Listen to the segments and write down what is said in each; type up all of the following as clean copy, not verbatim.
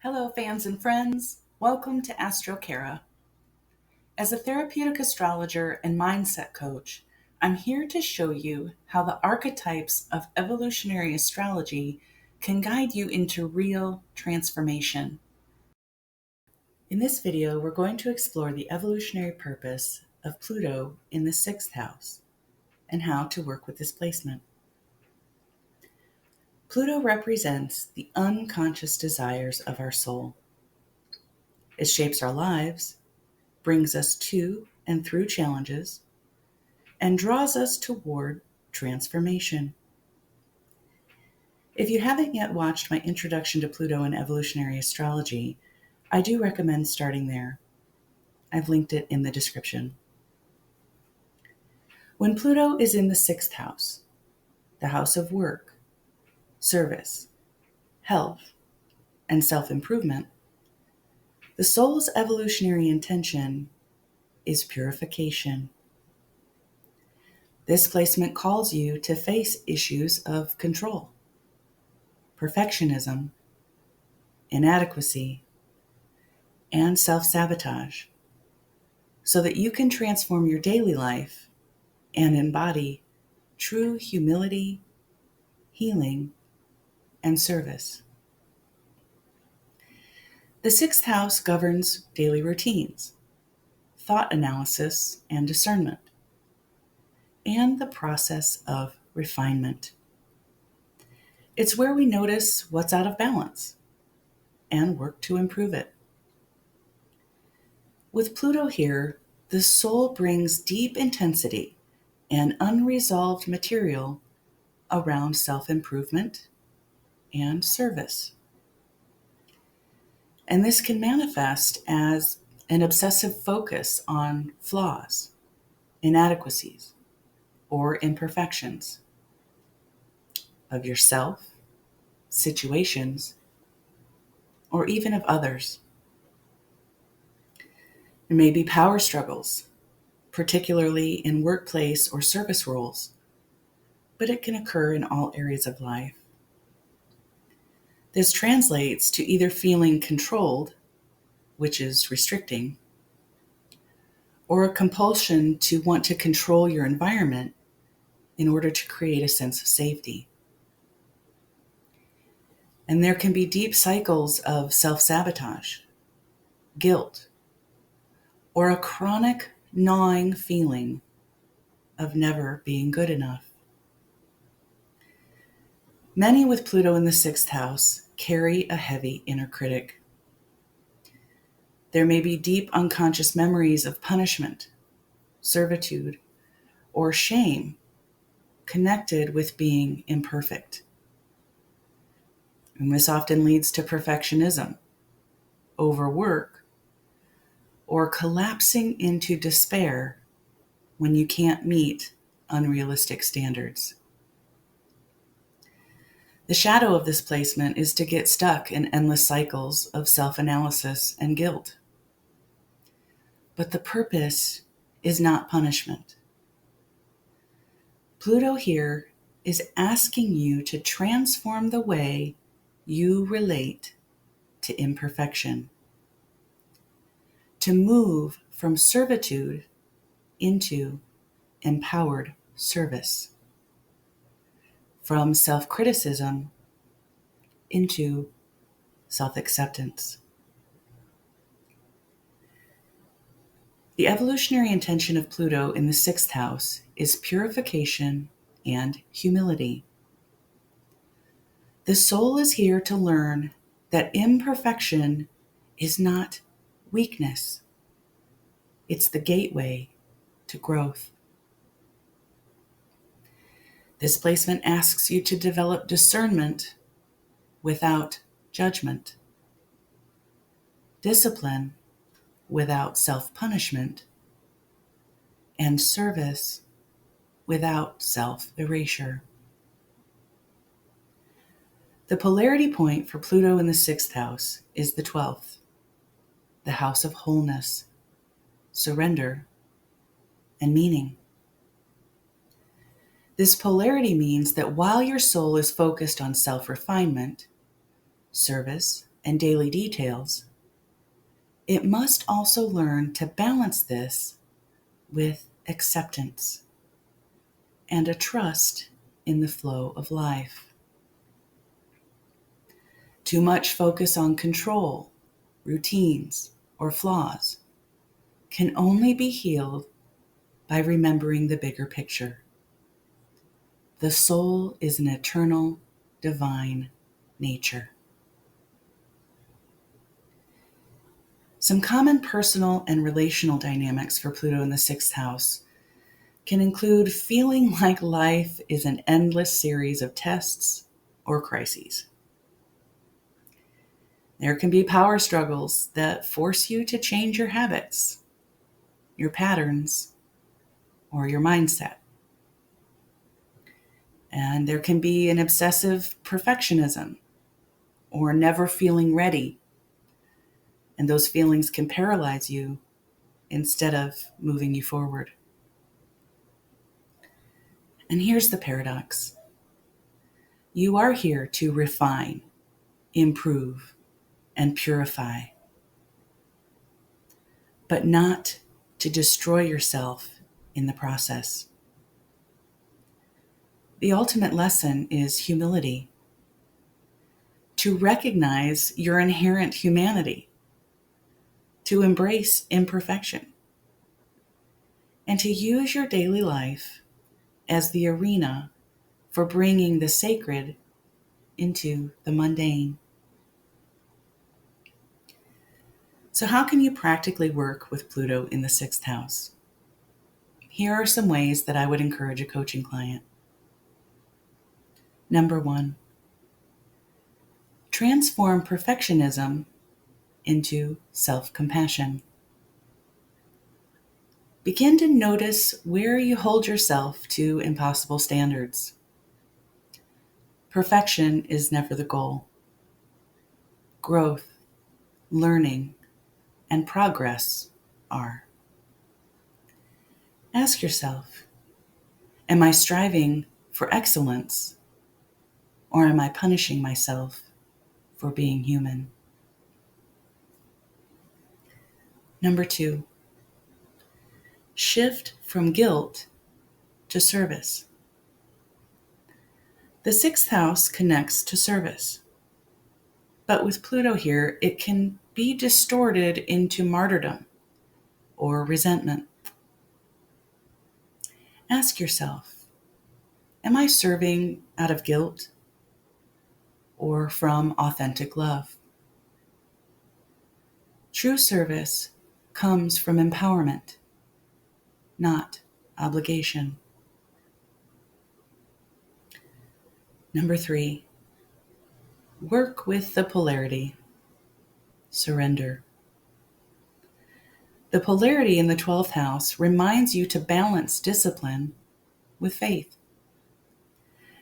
Hello, fans and friends. Welcome to AstroKara. As a therapeutic astrologer and mindset coach, I'm here to show you how the archetypes of evolutionary astrology can guide you into real transformation. In this video, we're going to explore the evolutionary purpose of Pluto in the sixth house and how to work with this placement. Pluto represents the unconscious desires of our soul. It shapes our lives, brings us to and through challenges, and draws us toward transformation. If you haven't yet watched my introduction to Pluto and evolutionary astrology, I do recommend starting there. I've linked it in the description. When Pluto is in the sixth house, the house of work, service, health, and self-improvement, the soul's evolutionary intention is purification. This placement calls you to face issues of control, perfectionism, inadequacy, and self-sabotage so that you can transform your daily life and embody true humility, healing, and service. The sixth house governs daily routines, thought analysis and discernment, and the process of refinement. It's where we notice what's out of balance and work to improve it. With Pluto here, the soul brings deep intensity and unresolved material around self-improvement and service. And this can manifest as an obsessive focus on flaws, inadequacies, or imperfections of yourself, situations, or even of others. There may be power struggles, particularly in workplace or service roles, but it can occur in all areas of life. This translates to either feeling controlled, which is restricting, or a compulsion to want to control your environment in order to create a sense of safety. And there can be deep cycles of self-sabotage, guilt, or a chronic gnawing feeling of never being good enough. Many with Pluto in the sixth house carry a heavy inner critic. There may be deep unconscious memories of punishment, servitude, or shame connected with being imperfect. And this often leads to perfectionism, overwork, or collapsing into despair when you can't meet unrealistic standards. The shadow of this placement is to get stuck in endless cycles of self-analysis and guilt. But the purpose is not punishment. Pluto here is asking you to transform the way you relate to imperfection, to move from servitude into empowered service, from self-criticism into self-acceptance. The evolutionary intention of Pluto in the sixth house is purification and humility. The soul is here to learn that imperfection is not weakness. It's the gateway to growth. This placement asks you to develop discernment without judgment, discipline without self-punishment, and service without self-erasure. The polarity point for Pluto in the sixth house is the 12th, the house of wholeness, surrender, and meaning. This polarity means that while your soul is focused on self-refinement, service, and daily details, it must also learn to balance this with acceptance and a trust in the flow of life. Too much focus on control, routines, or flaws can only be healed by remembering the bigger picture. The soul is an eternal, divine nature. Some common personal and relational dynamics for Pluto in the sixth house can include feeling like life is an endless series of tests or crises. There can be power struggles that force you to change your habits, your patterns, or your mindset. And there can be an obsessive perfectionism or never feeling ready. And those feelings can paralyze you instead of moving you forward. And here's the paradox. You are here to refine, improve, and purify, but not to destroy yourself in the process. The ultimate lesson is humility. To recognize your inherent humanity, to embrace imperfection, and to use your daily life as the arena for bringing the sacred into the mundane. So how can you practically work with Pluto in the sixth house? Here are some ways that I would encourage a coaching client. Number 1, transform perfectionism into self-compassion. Begin to notice where you hold yourself to impossible standards. Perfection is never the goal. Growth, learning, and progress are. Ask yourself, am I striving for excellence, or am I punishing myself for being human? Number 2, shift from guilt to service. The sixth house connects to service, but with Pluto here, it can be distorted into martyrdom or resentment. Ask yourself, am I serving out of guilt or from authentic love? True service comes from empowerment, not obligation. Number 3, work with the polarity, surrender. The polarity in the 12th house reminds you to balance discipline with faith.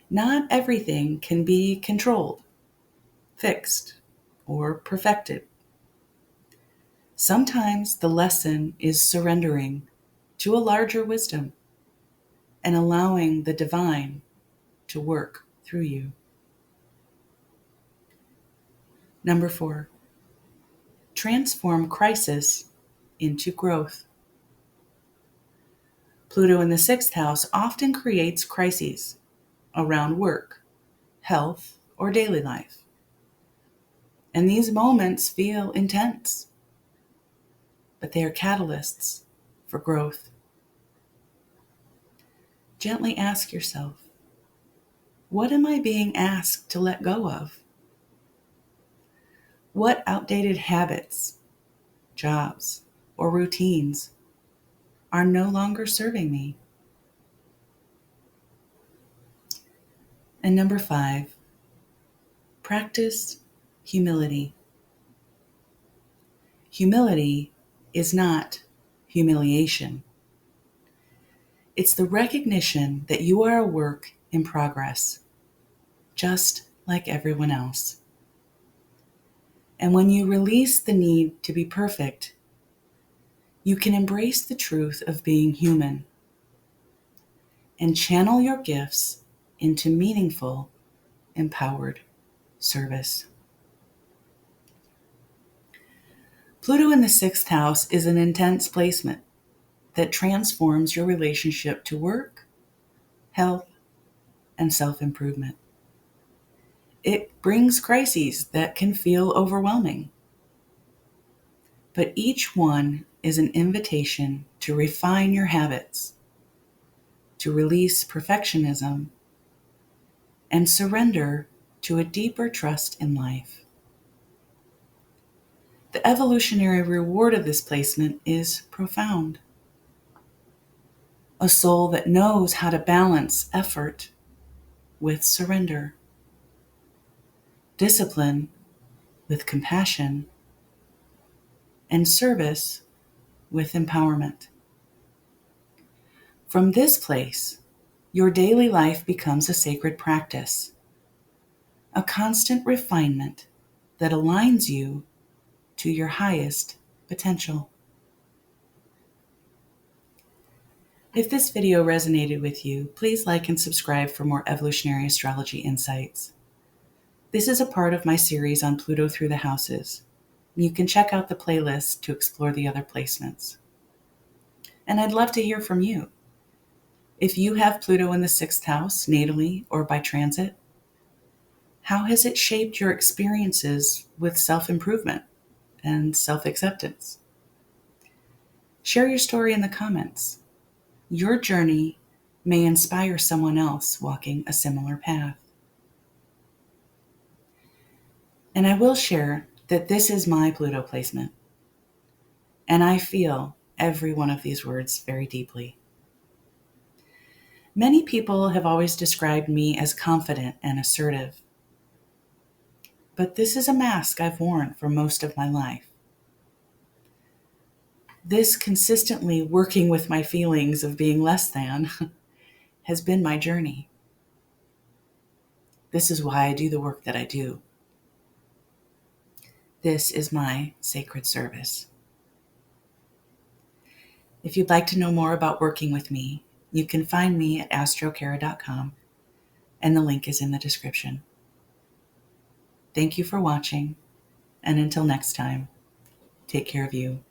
Not everything can be controlled, fixed, or perfected. Sometimes the lesson is surrendering to a larger wisdom and allowing the divine to work through you. Number 4, transform crisis into growth. Pluto in the sixth house often creates crises around work, health, or daily life. And these moments feel intense, but they are catalysts for growth. Gently ask yourself, what am I being asked to let go of? What outdated habits, jobs, or routines are no longer serving me? And number 5, practice humility. Humility is not humiliation. It's the recognition that you are a work in progress, just like everyone else. And when you release the need to be perfect, you can embrace the truth of being human and channel your gifts into meaningful, empowered service. Pluto in the sixth house is an intense placement that transforms your relationship to work, health, and self-improvement. It brings crises that can feel overwhelming, but each one is an invitation to refine your habits, to release perfectionism, and surrender to a deeper trust in life. The evolutionary reward of this placement is profound. A soul that knows how to balance effort with surrender, discipline with compassion, and service with empowerment. From this place, your daily life becomes a sacred practice, a constant refinement that aligns you to your highest potential. If this video resonated with you, please like and subscribe for more evolutionary astrology insights. This is a part of my series on Pluto through the houses. You can check out the playlist to explore the other placements. And I'd love to hear from you. If you have Pluto in the sixth house, natally or by transit, how has it shaped your experiences with self-improvement and self-acceptance? Share your story in the comments. Your journey may inspire someone else walking a similar path. And I will share that this is my Pluto placement, and I feel every one of these words very deeply. Many people have always described me as confident and assertive, but this is a mask I've worn for most of my life. This consistently working with my feelings of being less than has been my journey. This is why I do the work that I do. This is my sacred service. If you'd like to know more about working with me, you can find me at AstroKara.com, and the link is in the description. Thank you for watching, and until next time, take care of you